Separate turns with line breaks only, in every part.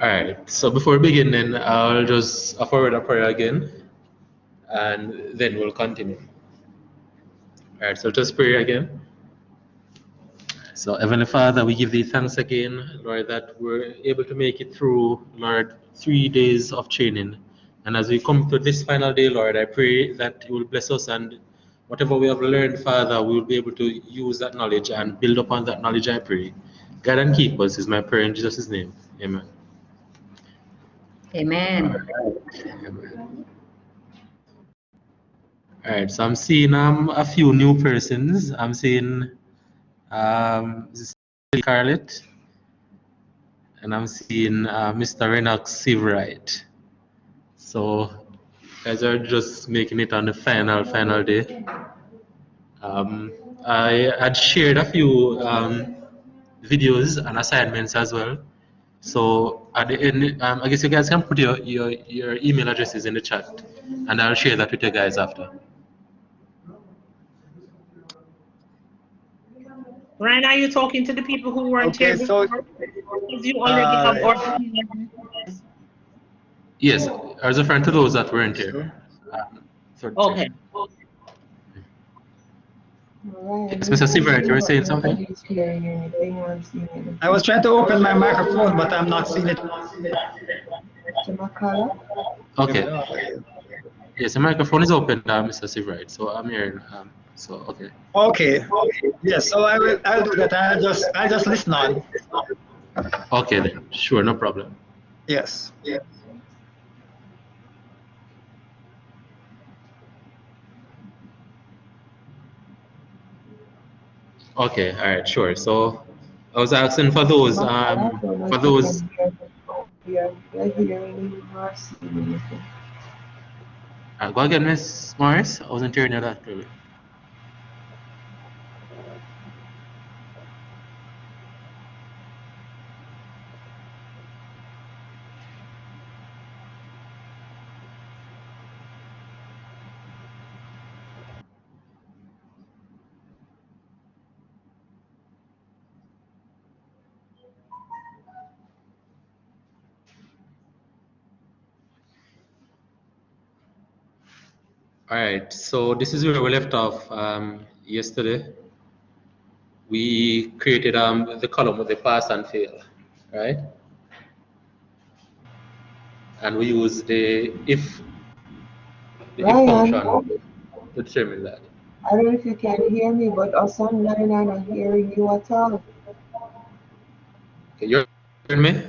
All right. So before we begin, then I'll just forward a prayer again, and then we'll continue. All right. So just pray again. So Heavenly Father, we give Thee thanks again, Lord, that we're able to make it through, Lord, 3 days of training. And as we come to this final day, Lord, I pray that You will bless us, and whatever we have learned, Father, we will be able to use that knowledge and build upon that knowledge. I pray. God and keep us is my prayer in Jesus' name. Amen.
Amen.
All right, so I'm seeing a few new persons. I'm seeing this is Scarlett, and I'm seeing Mr. Renox Seabright. So guys are just making it on the final day. I had shared a few videos and assignments as well. So at the end, I guess you guys can put your email addresses in the chat, and I'll share that with you guys after.
Ryan, are you talking to the people who weren't
Okay,
here
so
before? Because you already have organized.
Yes, I was referring to those that weren't here.
Okay.
Yes, Mr. Seabright, you were saying something?
I was trying to open my microphone, but I'm not seeing it.
Okay. Yes, the microphone is open, Mr. Seabright. So I'm here. So okay.
Okay. Yes. So I'll do that. I'll just listen on.
Okay then. Sure, no problem.
Yes.
Okay. All right. Sure. So I was asking for those. Go again, Miss Morris. I wasn't hearing you that clearly. All right, so this is where we left off yesterday. We created the column with the pass and fail, right? And we use the if function to determine that.
I don't know if you can hear me, but us online are not hearing you at all.
Okay, you're hearing me?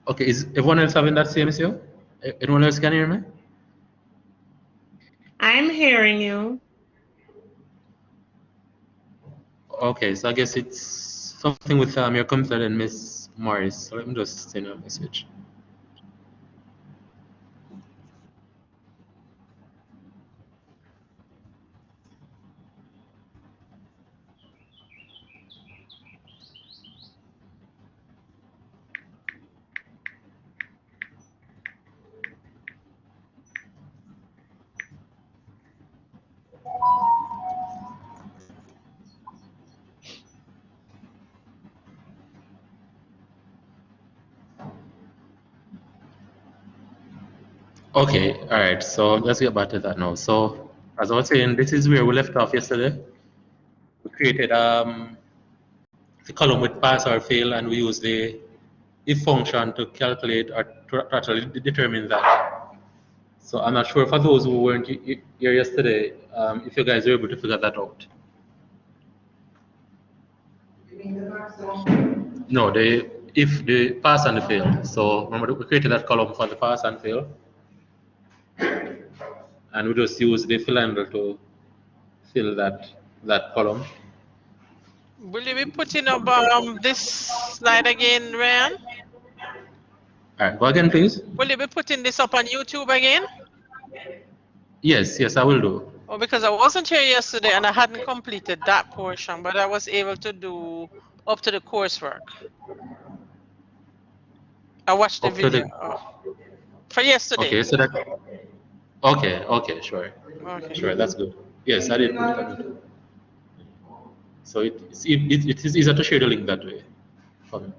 Okay, is everyone else having that same issue? Anyone else can hear me?
I'm hearing you.
Okay, so I guess it's something with your computer and Miss Morris. So let me just send you a message. Okay, all right, so let's get back to that now. So as I was saying, this is where we left off yesterday. We created the column with pass or fail, and we use the if function to calculate or to actually determine that. So I'm not sure for those who weren't here yesterday, if you guys are able to figure that out. No, if the pass and the fail. So remember we created that column for the pass and fail, and we just use the fill handle to fill that column.
Will you be putting up this slide again, Ryan?
All right, go again, please.
Will you be putting this up on YouTube again?
Yes, I will do.
Oh, because I wasn't here yesterday and I hadn't completed that portion, but I was able to do up to the coursework. I watched the video for yesterday.
Okay, so that. Okay, sure.
Okay.
Sure, that's good. Yes, I did put it on YouTube. So it is easier to share the link that way for me.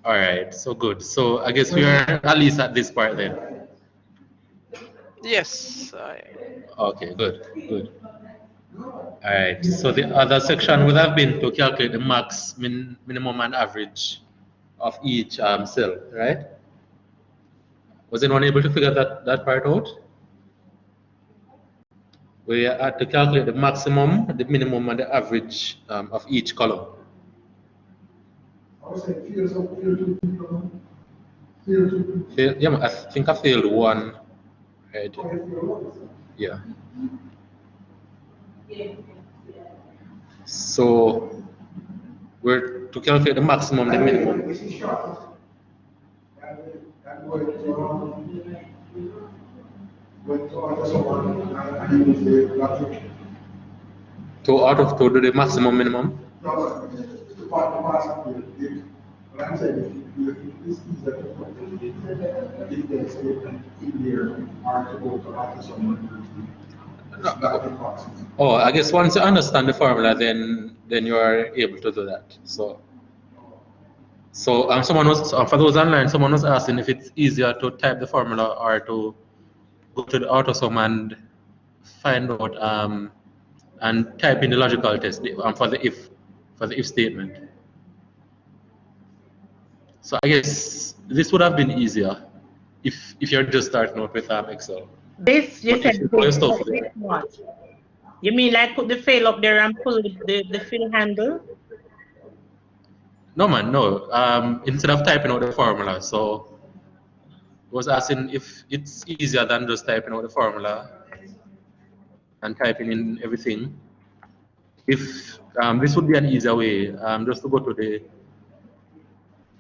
All right, so good. So I guess we are at least at this part then.
Yes.
Okay, good, good. All right, so the other section would have been to calculate the max, minimum, and average of each cell, right? Was anyone able to figure that part out? We had to calculate the maximum, the minimum, and the average of each column. Yeah, I think I failed one. Right. Yeah. So we're to calculate the maximum, the minimum. To out of to do the maximum, minimum. Oh, I guess once you understand the formula, then you are able to do that. So someone was for those online, someone was asking if it's easier to type the formula or to go to the AutoSum and find out and type in the logical test for the if statement. So I guess this would have been easier if you're just starting out with Excel.
This you said
stuff
what? You mean like put the file up there and pull the fill handle?
No man, no. Instead of typing out the formula, so I was asking if it's easier than just typing out the formula and typing in everything. If this would be an easier way, just to go to the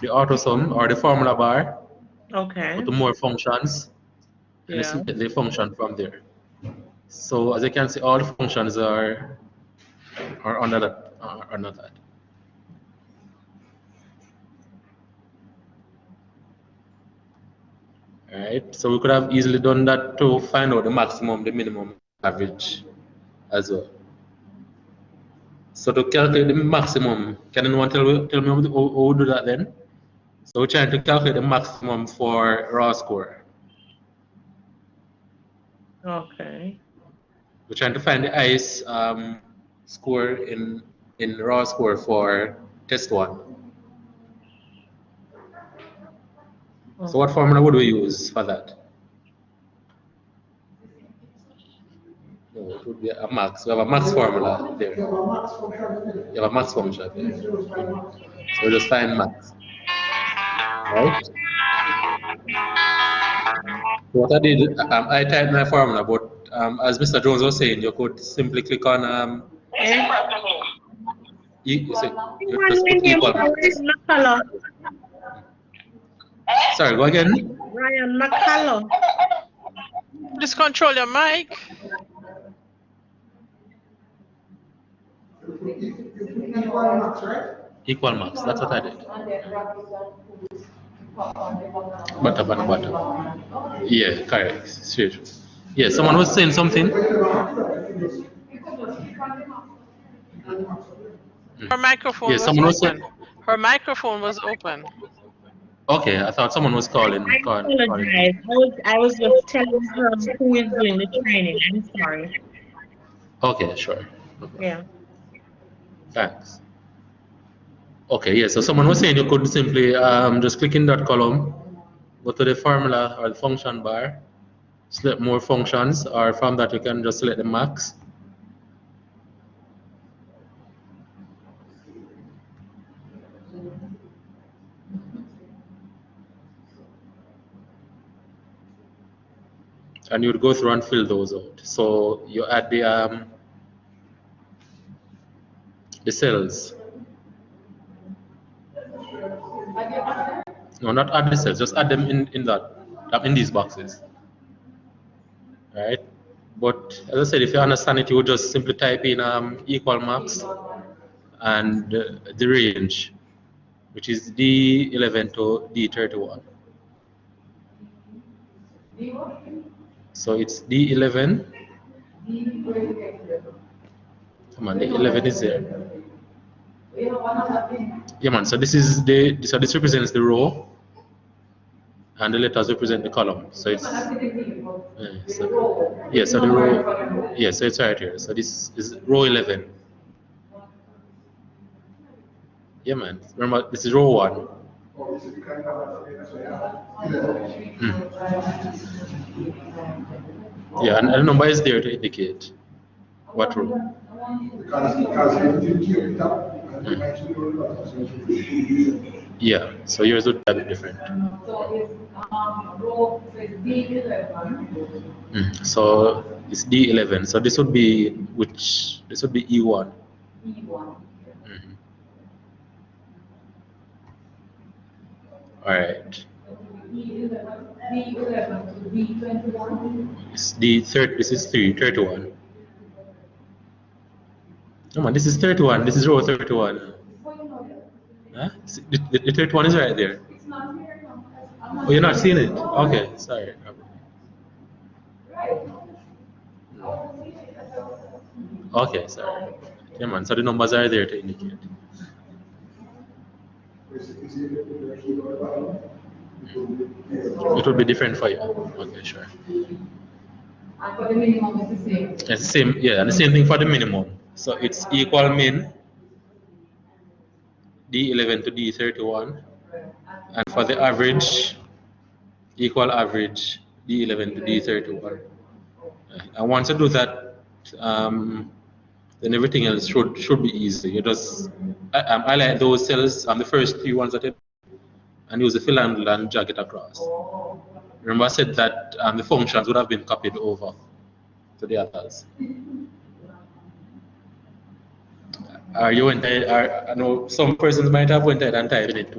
AutoSum or the formula bar.
Okay.
Go to more functions. And
Yeah.
select the function from there. So as you can see, all the functions are under that. Under that. All right. So we could have easily done that to find out the maximum, the minimum, average, as well. So to calculate the maximum, can anyone tell me how we do that then? So we're trying to calculate the maximum for raw score.
Okay.
We're trying to find the highest score in raw score for test 1. So what formula would we use for that? No, it would be a max. We have a max formula there. You have a max function there. So we just find max. Right? So what I did, I typed my formula, but as Mr. Jones was saying, you could simply click on just put equal max. Sorry, go again.
Ryan McCullough.
Just control your mic.
Equal max, that's what I did. Bottom. Yeah, correct. Straight. Yeah, someone was saying something.
Her microphone was
someone was
open.
saying.
Her microphone was open.
Okay, I thought someone was calling.
I apologize. I was just telling her who is doing the training. I'm sorry.
Okay, sure. No problem.
Yeah.
Thanks. Okay, yeah, so someone was saying you could simply just click in that column, go to the formula or the function bar, select more functions, or from that you can just select the max. And you would go through and fill those out. So you add the cells. No, not add the cells. Just add them in these boxes. All right. But as I said, if you understand it, you would just simply type in equal max and the range, which is D11 to D31. So it's D11 Come on, the 11 is there. Yeah, man. So this is this represents the row, and the letters represent the column. So it's so the row. Yeah, so it's right here. So this is row 11. Yeah, man. Remember, this is row 1. Yeah, and the number is there to indicate what row. Yeah, so yours would be a bit different. So it's D11. So this would be this would be E1. All right. It's this is 31. No man, this is 31. This is row 31. Huh? The 31 is right there. Oh, you're not seeing it? Okay, sorry. Okay, sorry. Yeah, man. So the numbers are there to indicate. It would be different for you. Okay, sure.
And for the minimum, it's the same.
It's the same, yeah, and the same thing for the minimum. So it's equal min D11 to D31, and for the average, equal average D11 to D31. And once you do that, then everything else should be easy. You just highlight those cells on the first few ones that you and use the fill handle and drag it across. Remember I said that the functions would have been copied over to the others. I know some persons might have went ahead and typed it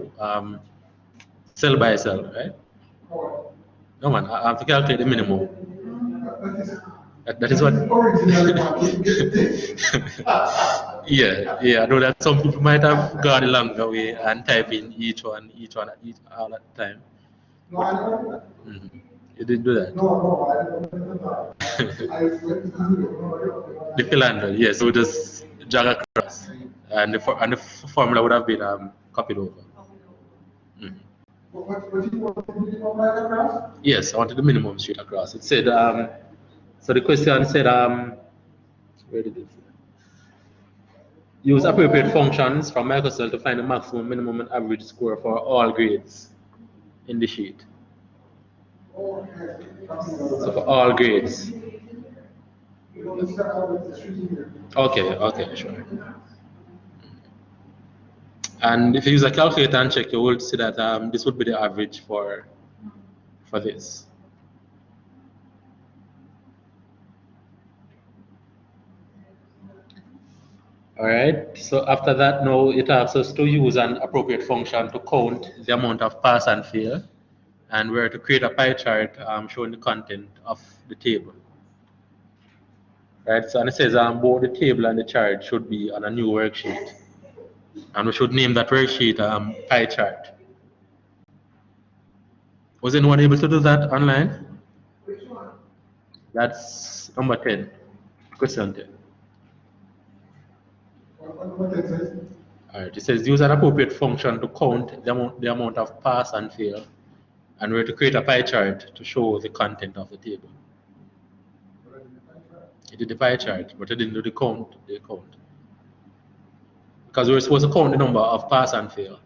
cell by cell, right? No man, I have to calculate the minimum. That is what. yeah. I know that some people might have gone a longer way and type in each one all at the time. You didn't do that. The philander, yes, so just drag across, and the formula would have been copied over. Yes, I wanted the minimum straight across. It said so the question said where did it say? Use appropriate functions from Microsoft to find the maximum, minimum, and average score for all grades in the sheet. So for all grades. Okay, sure. And if you use a calculator and check, you will see that this would be the average for this. All right, so after that, now it asks us to use an appropriate function to count the amount of pass and fail, and we're to create a pie chart showing the content of the table. Right, so and it says both the table and the chart should be on a new worksheet, and we should name that worksheet pie chart. Was anyone able to do that online?
Which one?
That's number 10, question 10. All right, it says use an appropriate function to count the amount of pass and fail, and we're to create a pie chart to show the content of the table. It did the pie chart, but it didn't do the count. Because we're supposed to count the number of pass and fail.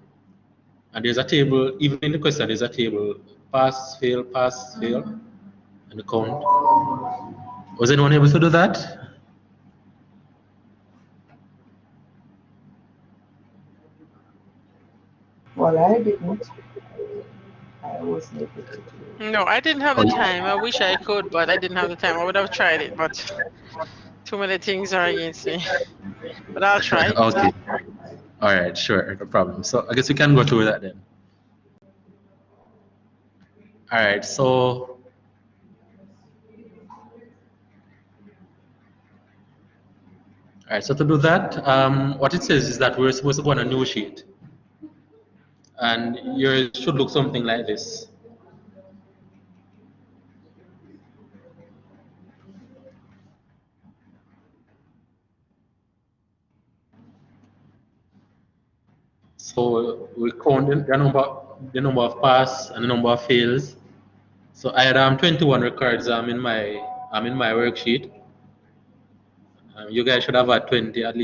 And there's a table, even in the question, there's a table, pass, fail, and the count. Was anyone able to do that?
Well, I didn't. I wasn't able to do it.
No, I didn't have the time. I wish I could, but I didn't have the time. I would have tried it, but too many things are against me. But I'll try.
Okay. All right, sure, no problem. So I guess we can go through that then. All right, so to do that, what it says is that we're supposed to go on a new sheet, and yours should look something like this. So we count the number of pass and the number of fails. So I had 21 records in my worksheet. You guys should have had 20 at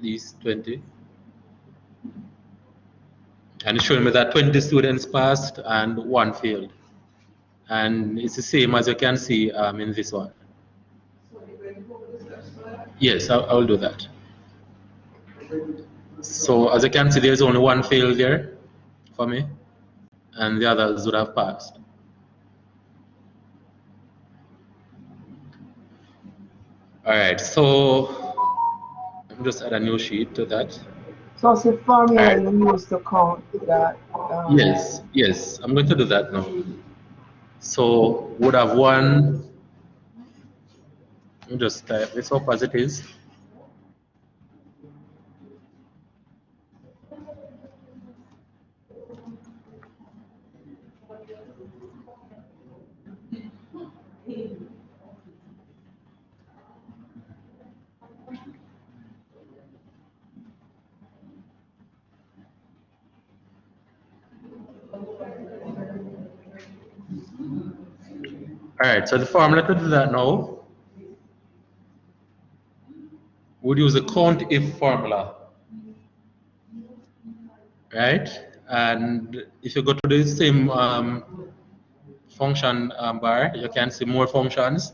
least 20. And it's showing me that 20 students passed and 1 failed. And it's the same as you can see in this one. Yes, I will do that. So as you can see, there's only 1 fail there for me, and the others would have passed. All right, so I'm just add a new sheet to that.
So it's the formula you use to count that.
Yes, I'm going to do that now. So would have 1. Let me just type this up as it is. All right, so the formula to do that now would use a count if formula, right? And if you go to the same function bar, you can see more functions,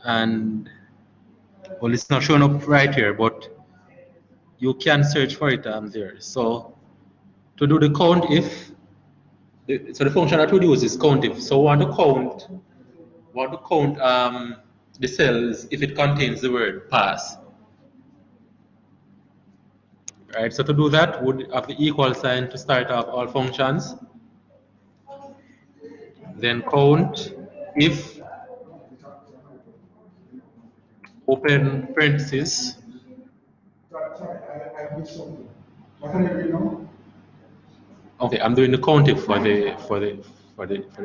and well, it's not showing up right here, but you can search for it there. So to do the count if, so the function that we use is count if. So we want to count the cells if it contains the word pass. Right, so to do that, would have the equal sign to start off all functions. Then count if, open parentheses. Okay, I'm doing the count if for the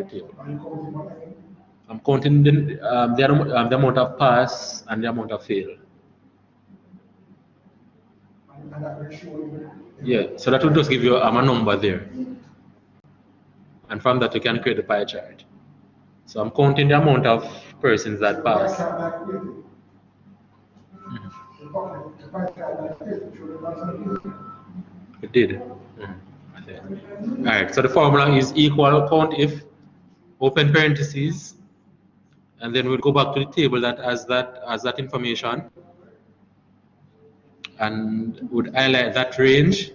table. I'm counting the amount of pass and the amount of fail. Yeah, so that will just give you a number there. And from that you can create the pie chart. So I'm counting the amount of persons that pass. It did. Alright, so the formula is equal count if, open parentheses, and then we'll go back to the table that has that information, and would highlight that range,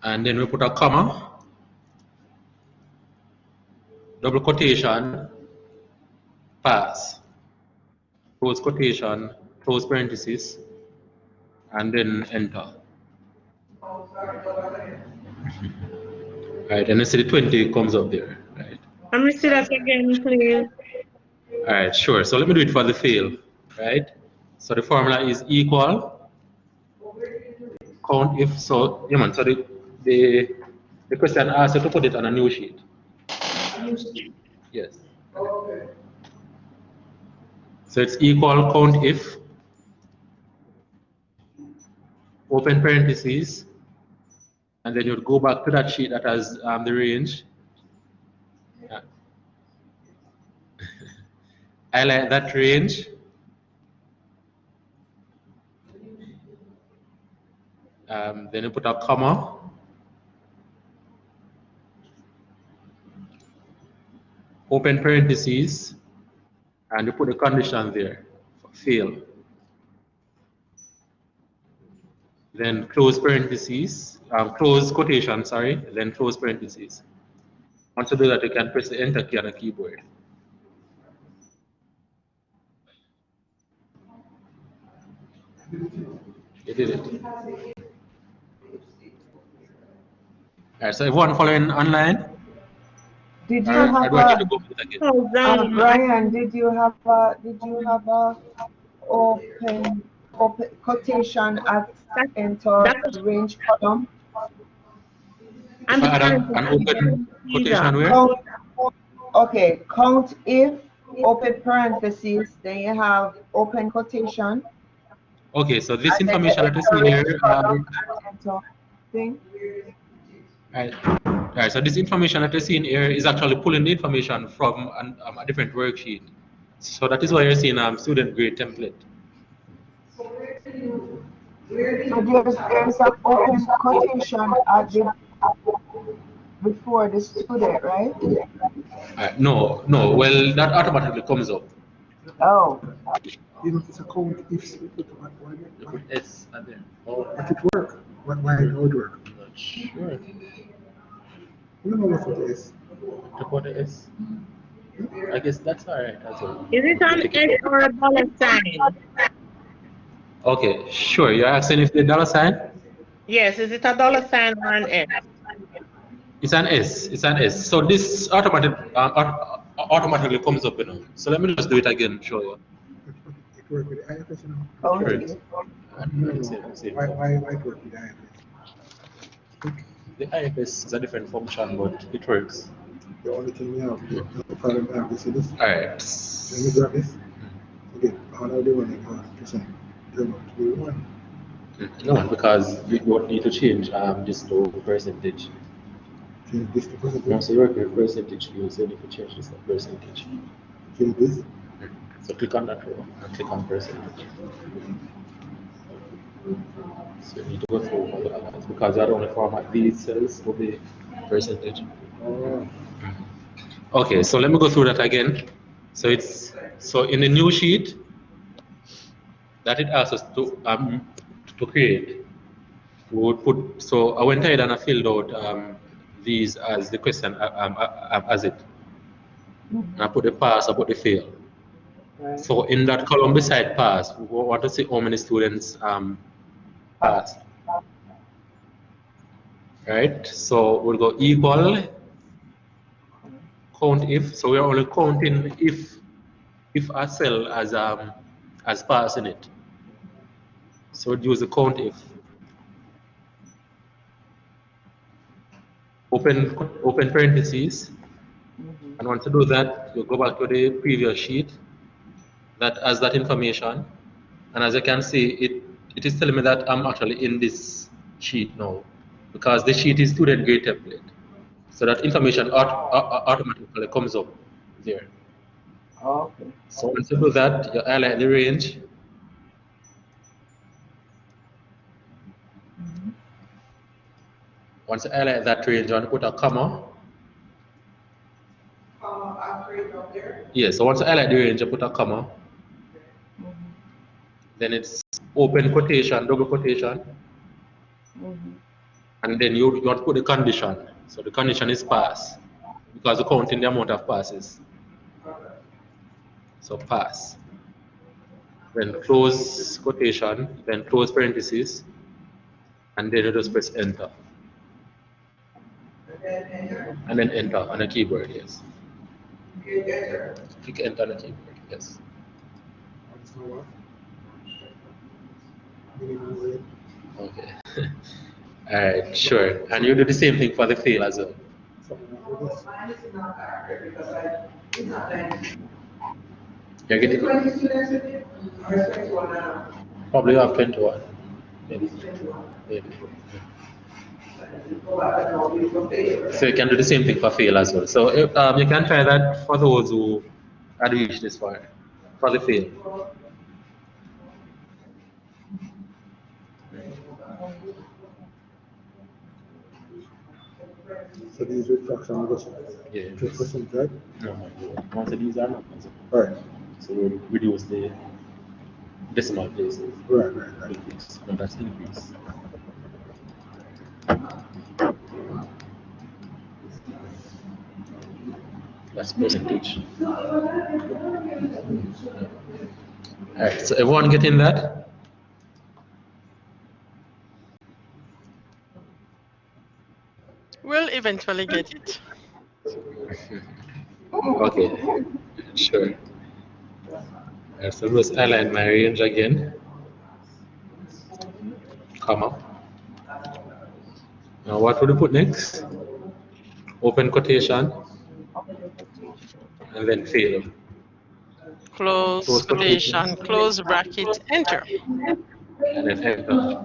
and then we put a comma, double quotation, pass, close quotation, close parentheses, and then enter. Right, and you see the 20 comes up there, right?
Let me see that again, please.
All right, sure. So let me do it for the fail, right? So the formula is equal count if. So yeah, man. So the question asks you to put it on a new sheet. Yes. So it's equal count if, open parentheses, and then you'd go back to that sheet that has the range. Yeah. Highlight that range. Then you put a comma. Open parentheses, and you put a condition there for fail. Then close parentheses, close quotation, sorry, then close parentheses. Once you do that, you can press the enter key on the keyboard. You did it. Alright, so everyone following online?
Did you have Brian? Did you have a open quotation at enter range column?
If I had an open quotation where?
Okay, count if, open parentheses, then you have open quotation,
Okay, so this
And then
information that you see here,
enter thing.
right, so this information that you're seeing here is actually pulling the information from a different worksheet. So that is why you're seeing student grade template.
So there's an open quotation at the before the student, right?
No, well, that automatically comes up.
Oh,
You know, it's a count if you put why
You put S and then O.
but it work. Why it would work?
I'm not sure.
You don't know what it is.
To put the S. I guess that's alright as well.
Is it an S or a dollar sign?
Okay, sure. You're asking if the dollar sign?
Yes, is it a dollar sign or an S?
It's an S. It's an S. So this automatically comes up, you know. So let me just do it again, show you.
It work with the IFS, you know.
oh,
Sure.
okay.
Let's see.
Why it work with the IFS?
The IFS is a different function, but it works.
The only thing we have, the problem I have is this.
Alright.
Let me grab this. Okay, how do I do it? Percent. Turn up to the one.
No, because you don't need to change this to percentage.
Change this to percentage.
Once you work with percentage field, so you need to change this to percentage.
Change this.
So click on that row and click on percentage. So you need to go through all the others because that only format these cells to be percentage.
Oh.
Okay, so let me go through that again. So in the new sheet that it asks us to create, we would put. So I went ahead and I filled out these as the question as it. And I put the pass, I put the fail.
Right.
So in that column beside pass, we want to see how many students passed. Right? So we'll go equal count if. So we're only counting if a cell has pass in it. So we'd use the count if. Open parentheses. And once you do that, you go back to the previous sheet that has that information. And as you can see, it is telling me that I'm actually in this sheet now because the sheet is student grade template. So that information automatically comes up there.
Okay.
So once you do that, you highlight the range. Once you highlight that range, you want to put a comma. Yes, so once you highlight the range, you put a comma. Then it's open quotation, double quotation. And then you want to put the condition. So the condition is pass because you're counting the amount of passes. So pass. Then close quotation, then close parentheses, and then you just press enter. And then enter on the keyboard, yes. Click enter on the keyboard, yes. Okay. Alright, sure. And you do the same thing for the fail as well. You're getting probably you have 21. Maybe. So you can do the same thing for fail as well. So you can try that for those who had reached this far for the fail.
So these are fractional additions.
Yeah.
2%, right?
No, most of these are not possible.
Right.
So we'll reduce the decimal places.
Right.
Decrease. No, that's increase. That's percentage. Alright, so everyone getting that?
We'll eventually get it.
Okay, sure. So let's align my range again. Comma. Now what would you put next? Open quotation. And then fail.
Close quotation, close bracket, enter.
and then enter.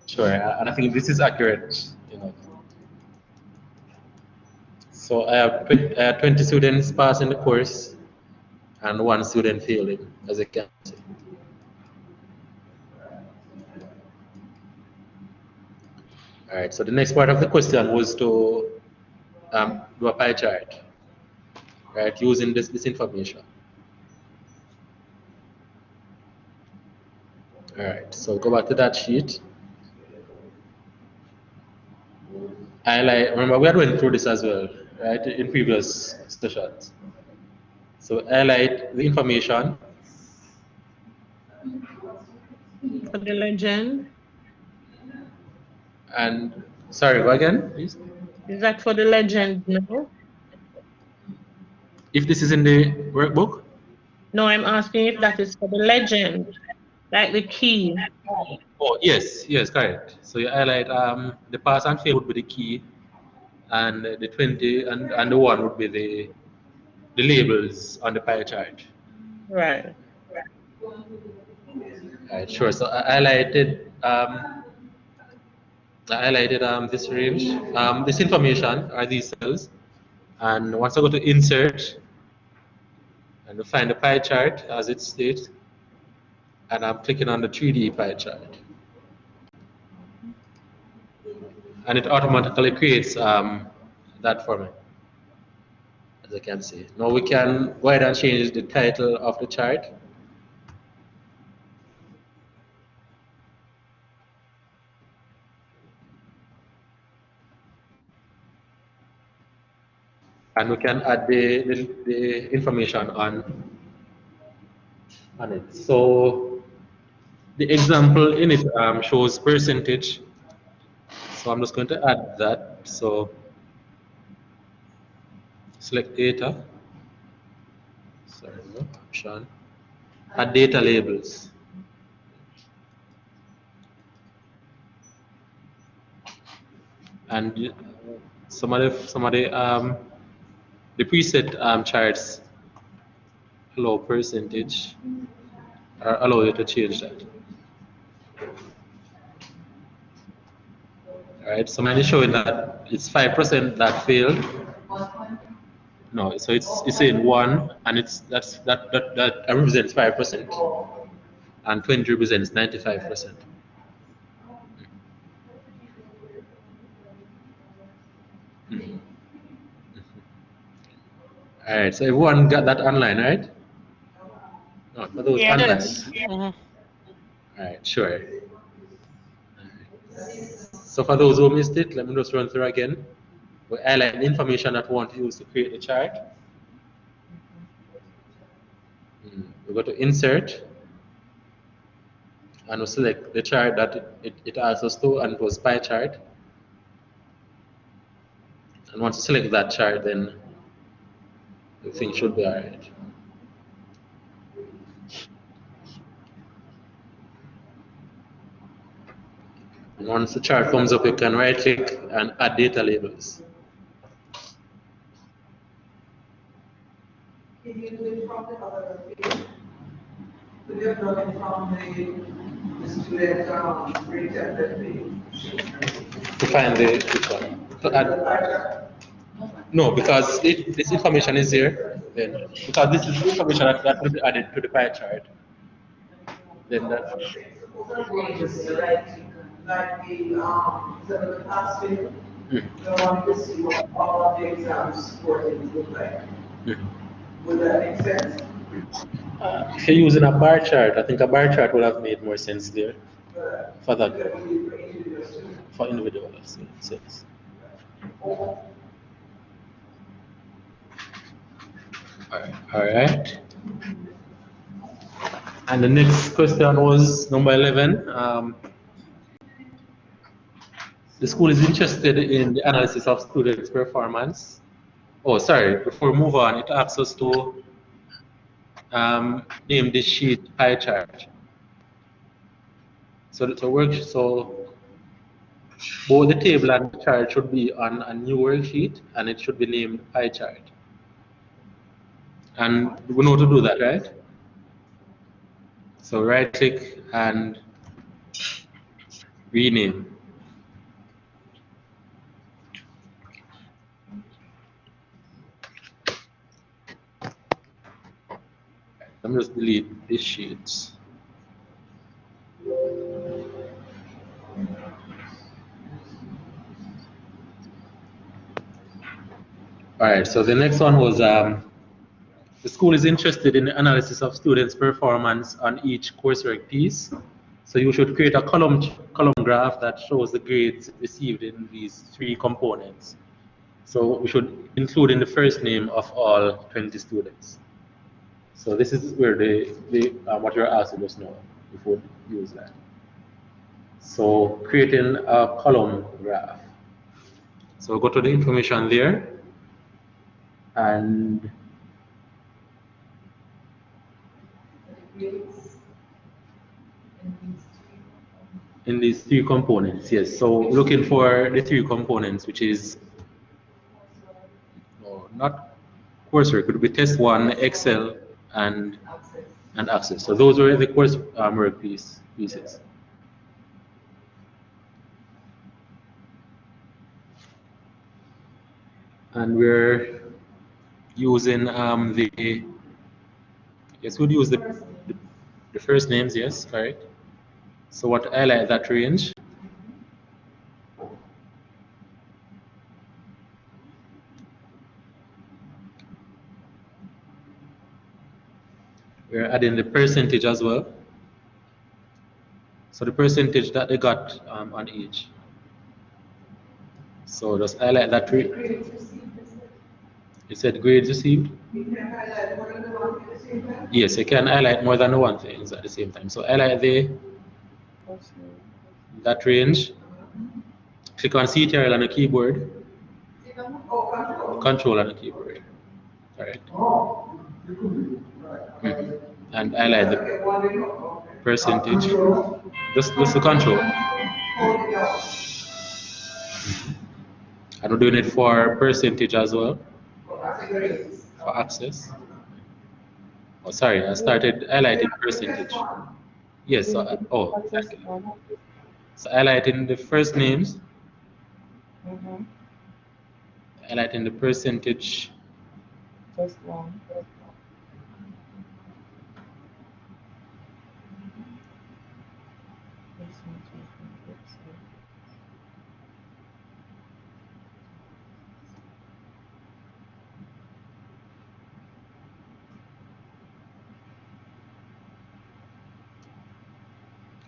Sure, and I think this is accurate. So I have 20 students passing the course and 1 student failing, as you can see. All right, so the next part of the question was to do a pie chart, right, using this information. All right, so go back to that sheet. Remember we are going through this as well, right, in previous sessions. So highlight the information.
For the legend.
And sorry, go again, please.
Is that for the legend now?
If this is in the workbook?
No, I'm asking if that is for the legend, like the key.
Oh, yes, correct. So you highlight the pass and fail would be the key, and the 20 and the 1 would be the labels on the pie chart.
Right.
Right, sure. So I highlighted this range, this information are these cells, and once I go to insert and to find the pie chart as it states, and I'm clicking on the 3D pie chart, and it automatically creates that for me, as I can see. Now we can go ahead and change the title of the chart. And we can add the information on it. So the example in it shows percentage. So I'm just going to add that. So select data. Sorry, no option. Add data labels. And some of the preset charts allow percentage or allow you to change that. All right, so mine is showing that it's 5% that failed. No, so it's saying 1, and that represents 5%, and 20 represents 95%. All right, so everyone got that online, right? No, for those online.
Yes.
All right, sure. So for those who missed it, let me just run through again. We highlight the information that we want to use to create the chart. We go to insert, and we select the chart that it asks us to, and it was pie chart. And once you select that chart, then everything should be all right. And once the chart comes up, you can right click and add data labels.
Can you do it from the other page? Could you have done it from the student rejected page?
To find which one? To add. No, because this information is here. Then because this is information that will be added to the pie chart. Then that.
Like the past year, I wanted to see what all of the exams supported look like. Would that make sense?
If you're using a bar chart, I think a bar chart would have made more sense there for that. For individuals, yes. All right. And the next question was number 11. The school is interested in the analysis of students' performance. Oh, sorry, before we move on, it asks us to name this sheet pie chart. So both the table and the chart should be on a new worksheet, and it should be named pie chart. And we know to do that, right? So right click and rename. Let me just delete these sheets. All right, so the next one was the school is interested in the analysis of students' performance on each coursework piece. So you should create a column graph that shows the grades received in these 3 components. So we should include in the first name of all 20 students. So this is where what you're asked just now, if you would use that. So creating a column graph. So go to the information there, and in these 3 components, yes. So looking for the 3 components, which is not coursework, it would be test 1, Excel, and access. So those were the course work pieces. And we're using we'd use the first names, yes, correct. So what I like that range. We're adding the percentage as well. So the percentage that they got on each. So just highlight that. You said grades received?
You can highlight more than one at the same time?
Yes, you can highlight more than one thing at the same time. So highlight that range. Click on CTRL on the keyboard. Control on the keyboard. Correct. And highlight the percentage. Just the control. And we're doing it for percentage as well. For access. Oh, sorry, I started highlighting percentage. Yes, so, exactly. So highlighting the first names, highlighting the percentage.
Just one.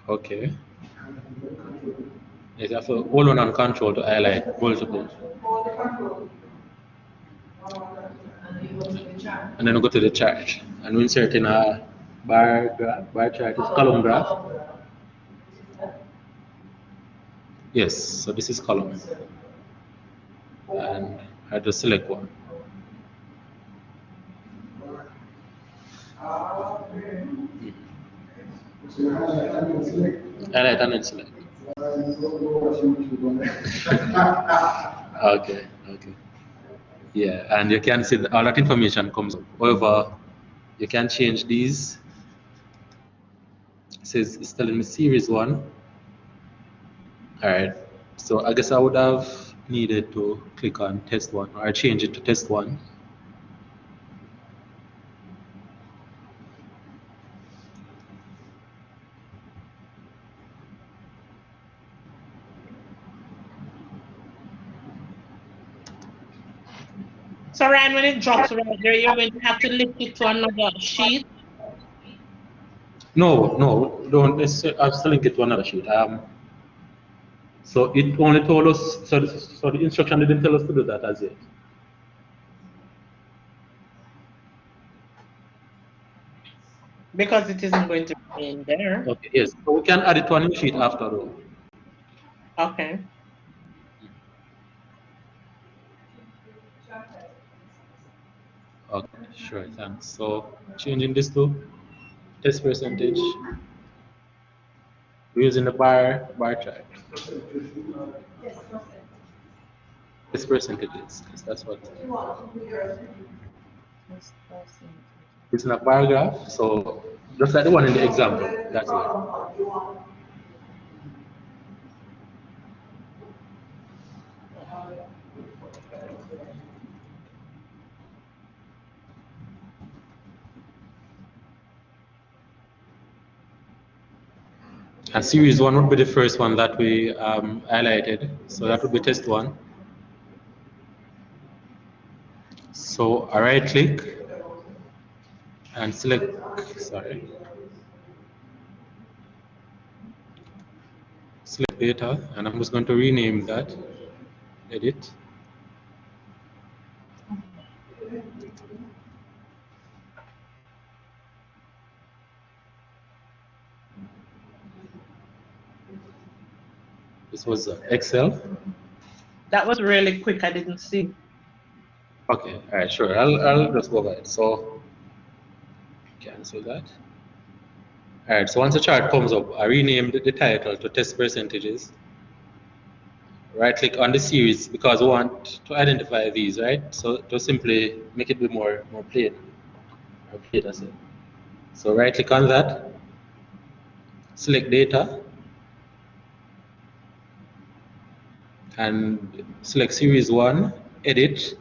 Okay. Yes, you have to hold on and control to highlight multiple. And then we go to the chart. And we insert in a bar chart, it's column graph. Yes, so this is column. And I just select one. Highlight and then select. Okay. Yeah, and you can see that all that information comes up. However, you can change these. It says it's telling me series 1. Alright, so I guess I would have needed to click on test 1 or change it to test 1.
So Ryan, when it drops right there, you're going to have to lift it to another sheet.
No, don't necessarily. I've still linked it to another sheet. So it only told us. So the instruction didn't tell us to do that as yet.
Because it isn't going to be in there.
Okay. Yes. So we can add it to a new sheet after though.
Okay.
Okay. Sure. Thanks. So changing this to test percentage. We're using the bar chart. Test percentages. That's what. It's in a bar graph. So Just like the one in the example. That's it. And series 1 would be the first one that we highlighted. So that would be test 1. So I right click and select, select data, and I'm just going to rename that, edit. This was Excel.
That was really quick. I didn't see.
Okay, all right, sure. I'll just go over it. So cancel that. All right. So once the chart comes up, I renamed the title to test percentages. Right click on the series because we want to identify these, right? So to simply make it be more plain. Or plain, that's it. So right click on that. Select data. And select series 1, edit,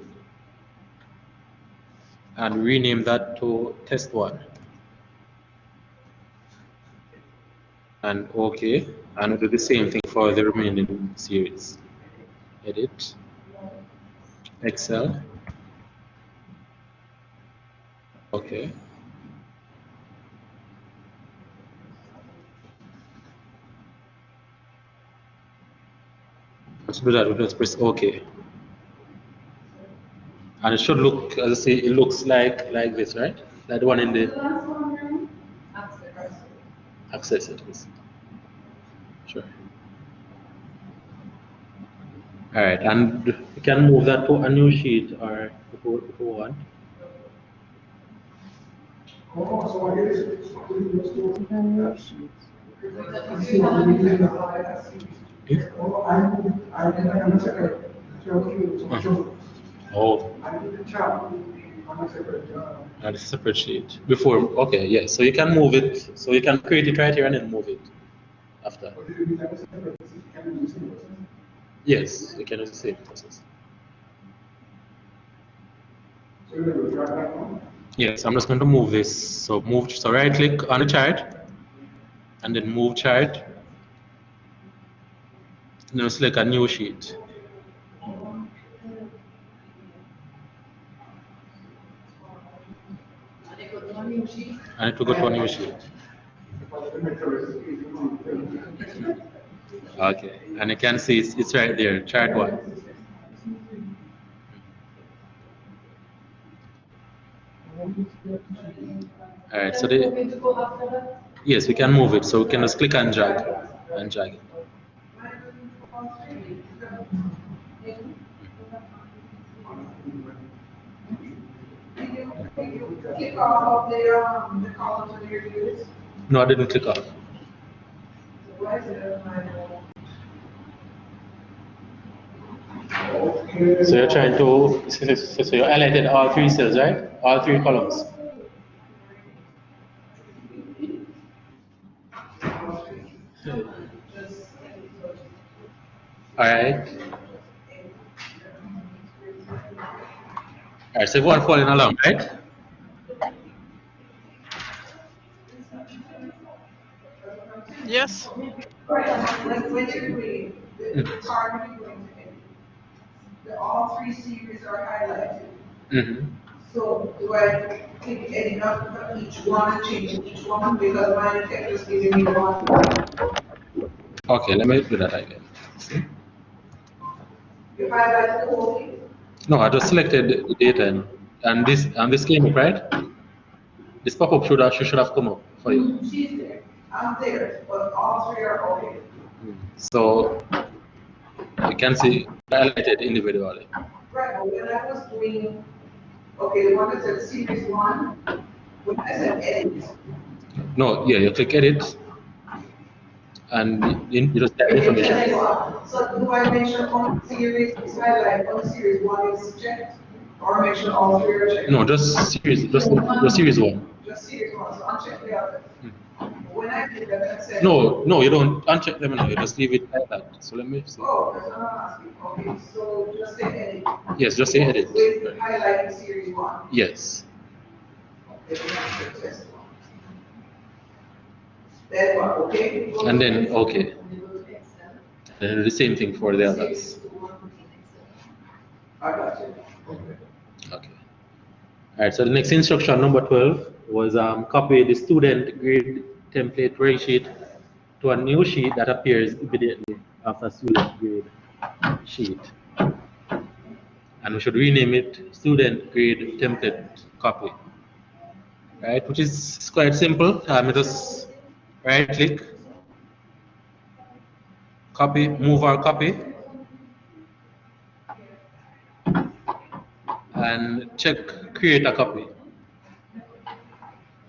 and rename that to test 1. And OK, and we'll do the same thing for the remaining series. Edit, Excel, OK. Let's do that. We'll just press OK. And it should look, as I say, it looks like this, right? Like the one in the access it is. Sure. All right, and you can move that to a new sheet or if you want. Oh. And it's a separate sheet. Before, okay, yes. So you can move it. So you can create it right here and then move it after. Yes, you can use the same process. Yes, I'm just going to move this. So right click on the chart and then move chart. Now select a new sheet. And it will go to a new sheet. Okay, and you can see it's right there, chart 1. All right, so yes, we can move it. So we can just click and drag it.
Click off of the columns of your views.
No, I didn't click off.
Why is it
So you're trying to, so you highlighted all 3 cells, right? All 3 columns. All right. All right, so everyone following along, right?
Yes.
Right. When you're doing the targeting going to all 3 series are highlighted.
Mm-hmm.
So do I click edit up for each one and change each one because mine kept just giving me one.
Okay, let me do that again. See?
You highlight the whole thing?
No, I just selected the data and this came up, right? This pop-up should have come up for you.
She's there. I'm there, but all 3 are okay.
So you can see highlighted individually.
Right, but when I was doing, okay, the one that said series 1, when I said edit.
No, yeah, you click edit and you just type information.
So do I make sure one series is highlighted, one series 1 is checked, or make sure all 3 are checked?
No, just series 1.
Just series 1, so uncheck the other. I click that and say.
No, you don't uncheck them now. You just leave it like that. So let me see.
Oh, that's what I'm asking. Okay, so just say edit.
Yes, just say edit.
With highlighting series 1.
Yes.
Okay, we have to test 1. Then what, okay?
And then okay. And the same thing for the others.
I got you. Okay.
Okay. All right. So the next instruction, number 12, was copy the student grade template worksheet to a new sheet that appears immediately after student grade sheet. And we should rename it student grade template copy. Right, which is quite simple. You just right click, copy, move our copy, and check create a copy.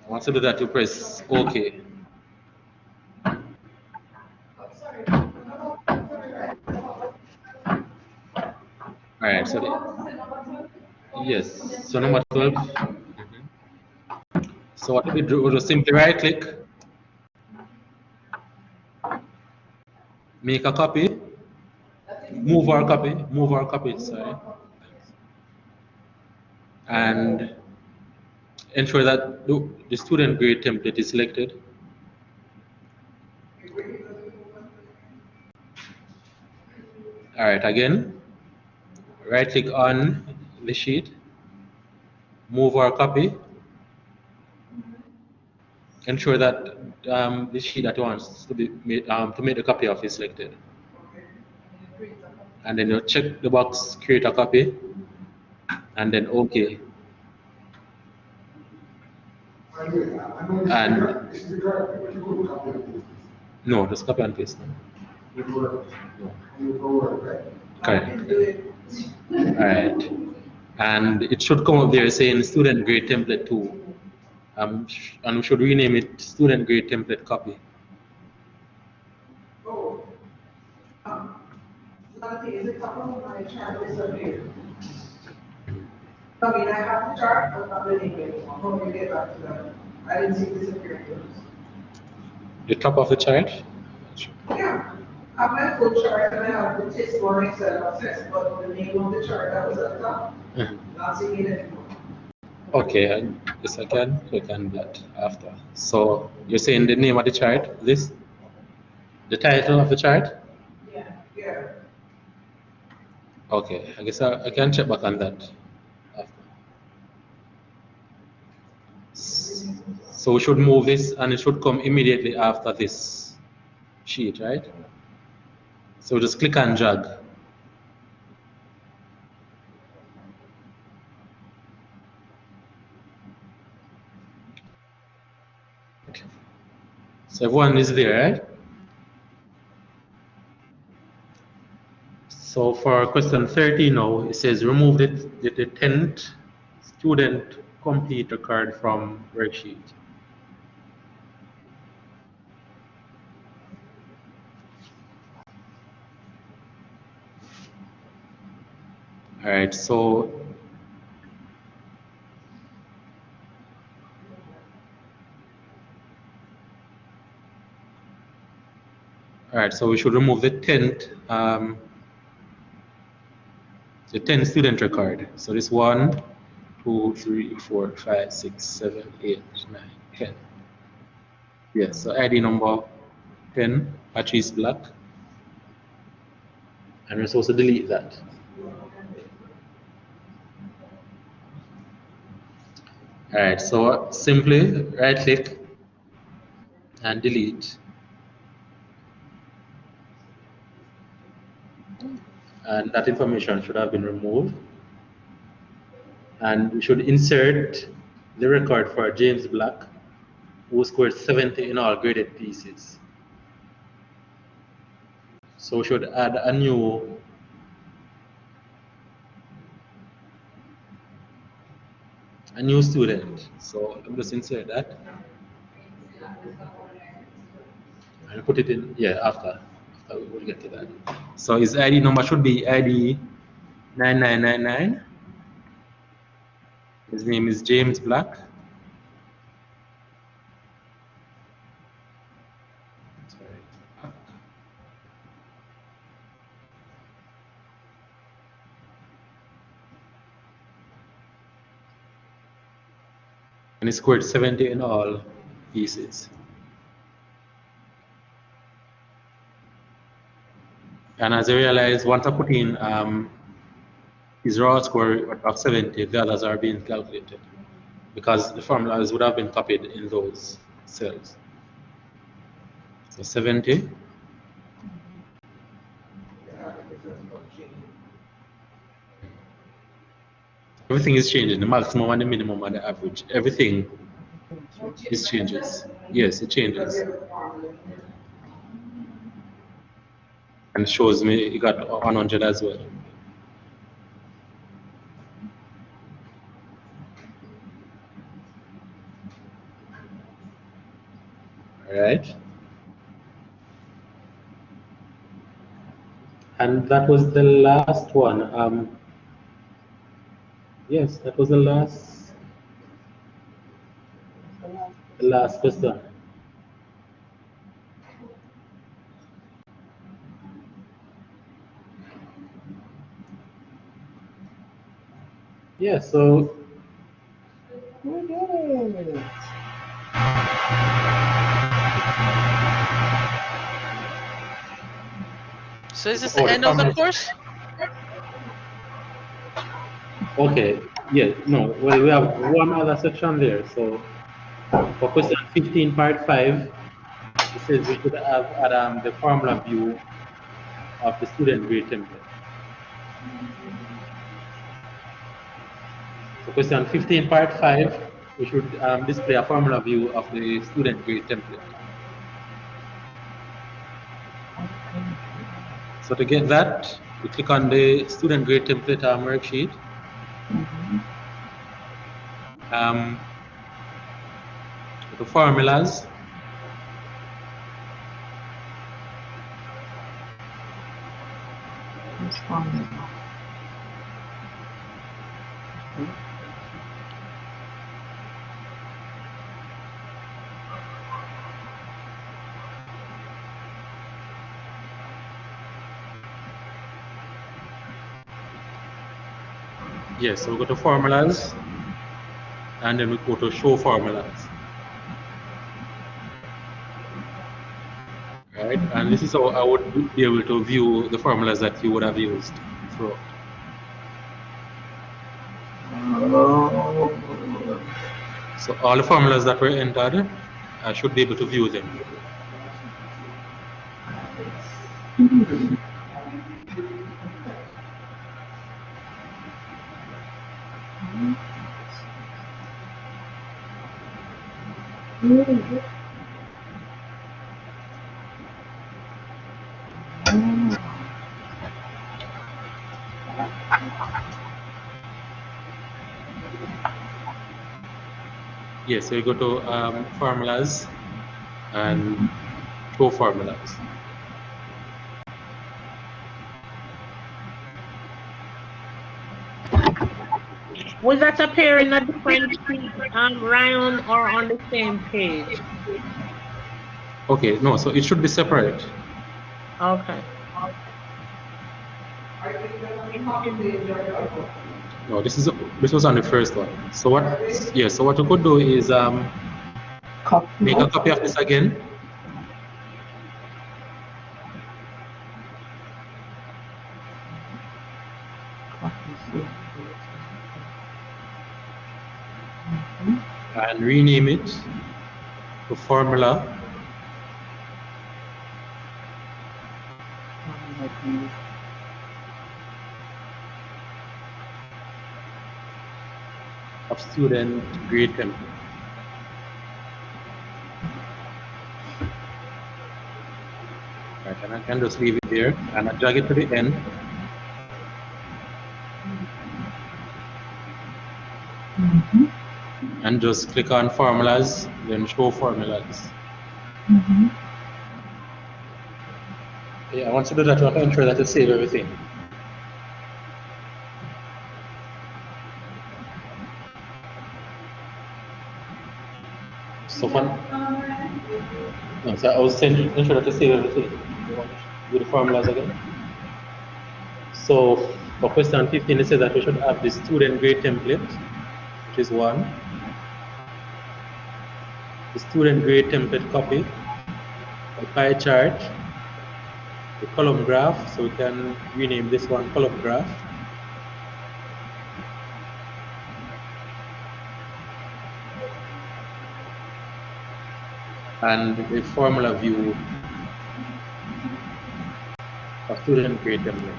Once you do that, you press OK. Alright, so yes, so number 12. So what we do, we'll just simply right click, make a copy, move our copy, sorry, and ensure that the student grade template is selected. Alright, again, right click on the sheet, move our copy, ensure that the sheet that you want to be made, to make the copy of is selected. And then you check the box, create a copy, and then OK. And no, just copy and paste. No. Correct. Alright. And it should come up there saying student grade template 2. And we should rename it student grade template copy.
Oh. Another thing is a couple of my chart disappeared. I mean, I have the chart, but not the name anymore. How do we get back to that? I didn't see it disappear.
The top of the chart?
Yeah. I have my full chart and I have the test one Excel access, but the name of the chart that was at the top, not seeing it anymore.
Okay, I guess I can click on that after. So you're saying the name of the chart, this? The title of the chart?
Yeah.
Okay, I guess I can check back on that after. So we should move this and it should come immediately after this sheet, right? So just click and drag. So everyone is there, right? So for question 30 now, it says remove the 10th student completer card from worksheet. All right, so we should remove the 10th student record. So this 1, 2, 3, 4, 5, 6, 7, 8, 9, 10. Yes, so ID number 10, Patrice Black. And we're supposed to delete that. All right, so simply right click and delete. And that information should have been removed. And we should insert the record for James Black, who scored 70 in all graded pieces. So we should add a new student. So I'm just insert that and put it in, after we'll get to that. So his ID number should be ID 9999. His name is James Black. And he scored 70 in all pieces. And as I realized, once I put in his raw score of 70, the others are being calculated because the formulas would have been copied in those cells. So 70. Everything is changing, the maximum and the minimum and the average. Everything is changes. Yes, it changes. And it shows me you got 100 as well. All right. And that was the last one. Yes, that was the last question. Yeah, so
We did it.
So is this the end of the course?
okay, yeah, no, well, we have one other section there. So for question 15, part 5, it says we should have the formula view of the student grade template. So question 15, part 5, we should display a formula view of the student grade template. So to get that, you click on the student grade template worksheet. The formulas. Yes, so we go to formulas, and then we go to show formulas. Right, and this is how I would be able to view the formulas that you would have used throughout. So all the formulas that were entered, I should be able to view them. Yes, so you go to formulas and show formulas.
Was that appearing a different Ryan or on the same page?
Okay, no, so it should be separate.
Okay.
No, this was on the first one. So what? Yeah, so what you could do is make a copy of this again. And rename it to formula. Of student grade template. Right, and I can just leave it there and I drag it to the end. And just click on formulas, then show formulas. Yeah, once you do that, you have to ensure that you save everything. So fun. No, so I was saying, ensure that you save everything. You want to do the formulas again. So for question 15, it says that we should have the student grade template, which is 1. The student grade template copy, a pie chart, the column graph, so we can rename this one column graph. And the formula view of student grade template.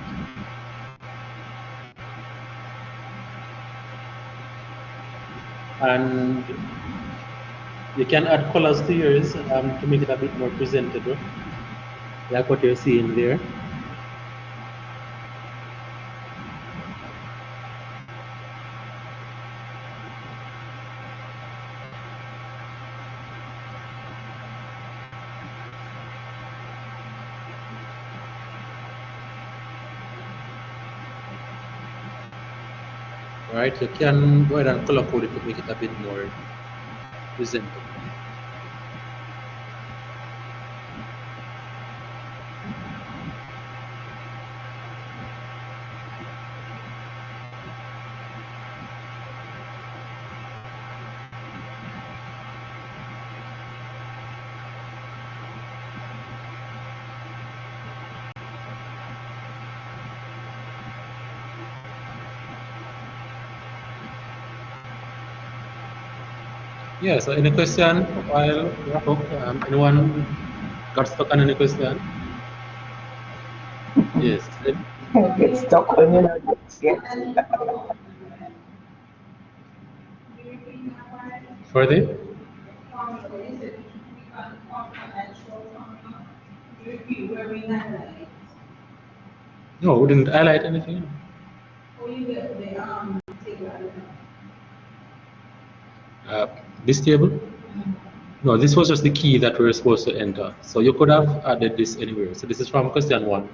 And you can add colors to yours to make it a bit more presentable, like what you're seeing there. Right, you can go ahead and color code it to make it a bit more presentable. Yeah, so any question while wrap up? Anyone got stuck on any question? Yes.
Get stuck when you know yes.
Further? No, we didn't highlight anything. This table? No, this was just the key that we were supposed to enter. So you could have added this anywhere. So this is from question 1.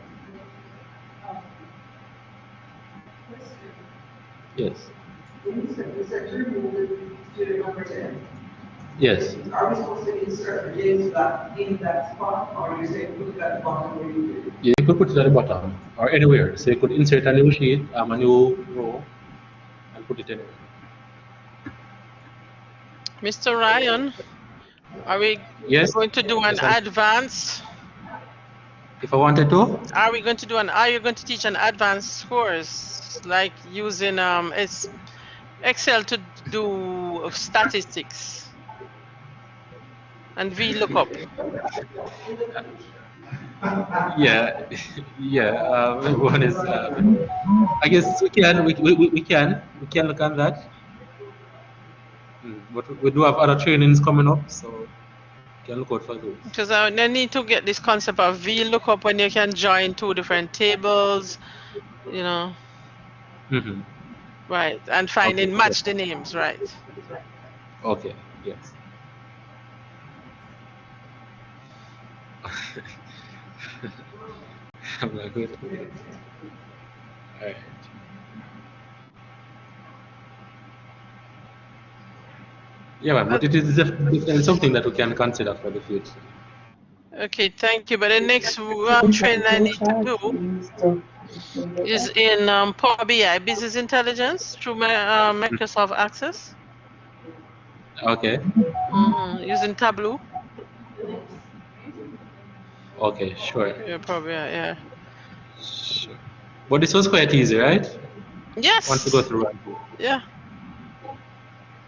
Yes.
You said to remove student number 10.
Yes.
Are we supposed to insert James in that spot, or you say put it at the bottom where you did it?
Yeah, you could put it at the bottom or anywhere. So you could insert a new sheet, a new row, and put it anywhere.
Mr. Ryan, are we going to do an advanced?
If I wanted to?
Are you going to teach an advanced course, like using Excel to do statistics and VLOOKUP?
Yeah, yeah. One is, I guess we can look at that. But we do have other trainings coming up, so you can look out for those.
Because I need to get this concept of VLOOKUP when you can join 2 different tables, you know.
Mm-hmm.
Right, and finding match the names, right?
Okay. Yes. I'm not good. All right. Yeah, man, but it is definitely something that we can consider for the future.
Okay, thank you. But the next training I need to do is in Power BI, Business Intelligence through Microsoft Access.
Okay.
Using Tableau.
Okay, sure.
Yeah, probably, yeah.
Sure. But this was quite easy, right?
Yes.
Once you go through it.
Yeah.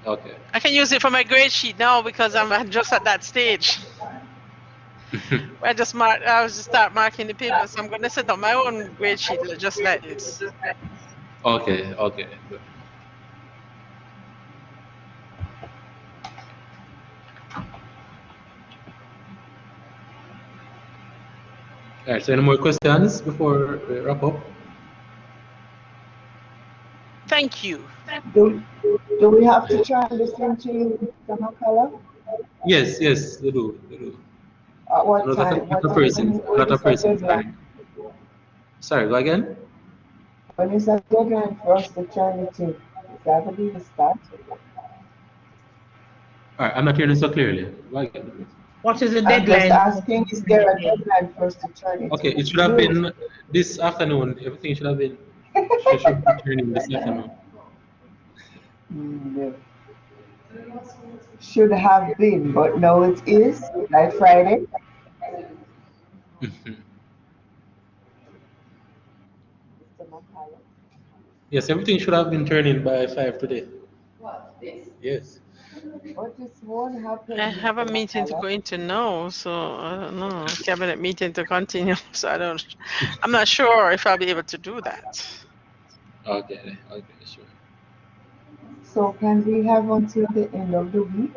Okay.
I can use it for my grade sheet now because I'm just at that stage. I was just start marking the paper, so I'm going to set up my own grade sheet just like this.
Okay, okay. Good. All right, so any more questions before we wrap up?
Thank you.
Do we have to try this into the color?
Yes, we do.
At what time?
Not a person. Sorry, go again?
When is that deadline for us to try it in? Is that going to be the start?
All right, I'm not hearing so clearly.
What is the
I'm just
deadline?
asking, is there a deadline for us to turn it?
Okay, it should have been this afternoon. Everything should have been. Should be turning this afternoon.
No. Should have been, but no, it is like Friday.
Yes, everything should have been turning by 5 today.
What, this?
Yes.
But this won't happen.
I have a
Mr.
meeting to
Makala.
go into now, so I don't know. Cabinet meeting to continue, so I'm not sure if I'll be able to do that.
Okay, sure.
So can we have until the end of the week?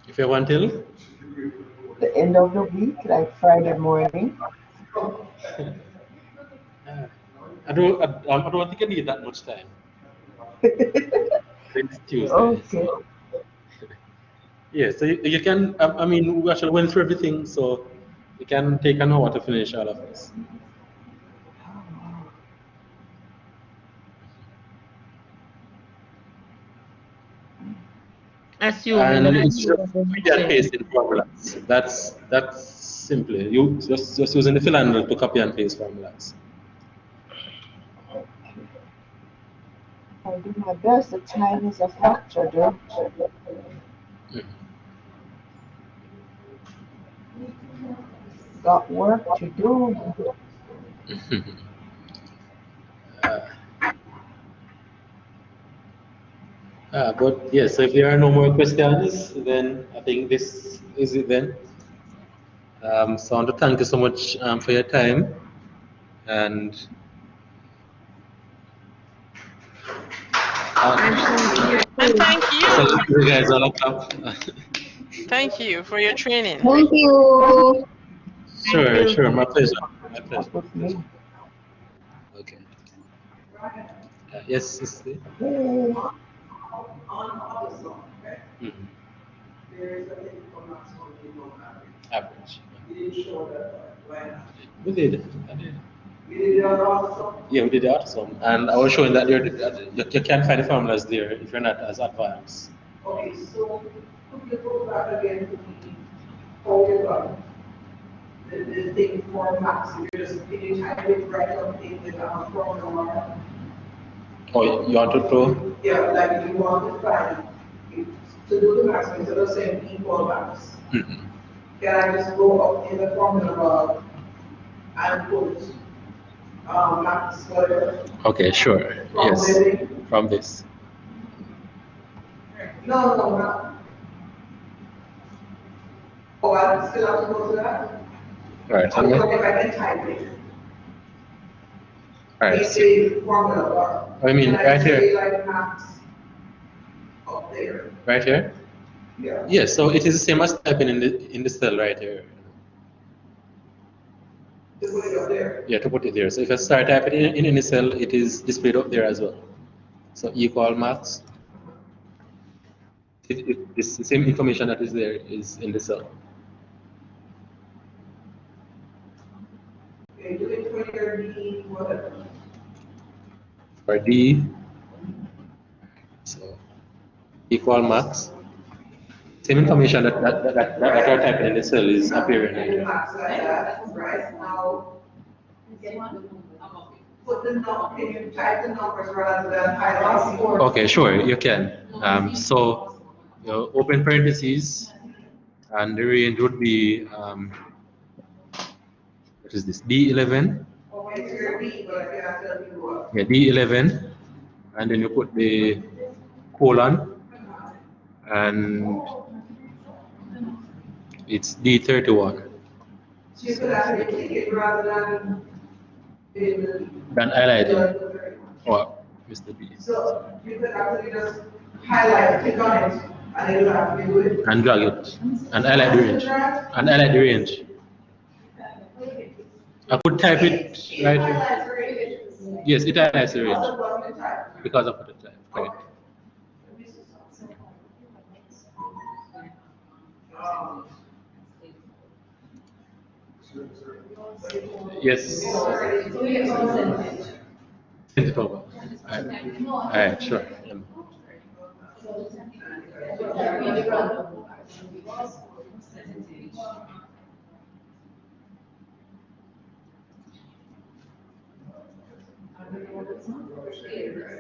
If you want till?
The end of the week, like Friday morning?
I don't think I need that much time. It's Tuesday.
Okay.
So. Yeah, so you can, I mean, we actually went through everything, so you can take an hour to finish all of this.
Assuming
And
that
it's just copy and paste in formulas. That's simply you just using the fill handle to copy and paste formulas.
I'll do my best. The time is a factor, though. Got work to do.
But yes, so if there are no more questions, then I think this is it then. So I want to thank you so much for your time. And
And thank
so
you.
you guys all up.
Thank you for your training.
Thank you.
Sure, my pleasure. My pleasure. Okay. Yes, sister.
On other song, okay? There is a thing called maximum minimum average.
Average.
We didn't show that, right?
We did. I did.
We did it on other song?
Yeah, we did the AutoSum, and I was showing that you can't find the formulas there if you're not as advanced.
Okay, so could you go back again to the formula? The thing for max, you just type it right up in the formula.
Oh, you want to?
Yeah, like you want to find, to do the max, instead of saying equal max. Can I just go up in the formula and put max whatever?
Okay, sure. Yes. From this.
No. Oh, I still have to go to that?
All right.
Okay, if I can type it.
All right.
Say formula bar.
I mean,
Can
right
say
here.
like max up there.
Right here.
Yeah.
Yes. So it is the same as typing in the cell right here.
To put it up there.
Yeah, to put it there. So if I start typing in any cell, it is displayed up there as well. So equal max. It's the same information that is there is in the cell.
Okay, do it for your D, whatever.
For D, so equal max. Same information that are typing in the cell is appearing here.
Max like that, right? Now, put the number, can you type the numbers rather than highlight?
Okay, sure, you can. So you open parentheses, and the range would be what is this? D11.
Okay, so your D, but I cannot tell you what.
Yeah, D11, and then you put the colon, and it's D31.
So you could actually click it rather than
highlight it. Or Mr. B.
So you could actually just highlight, click on it, and it will actually do it.
And drag it. And highlight the range. And highlight the range. I could type it right here. Yes, it highlights the range. Because of the type. Correct. Yes. Send it over. All right, sure.
the random percentage. I don't know what it's on.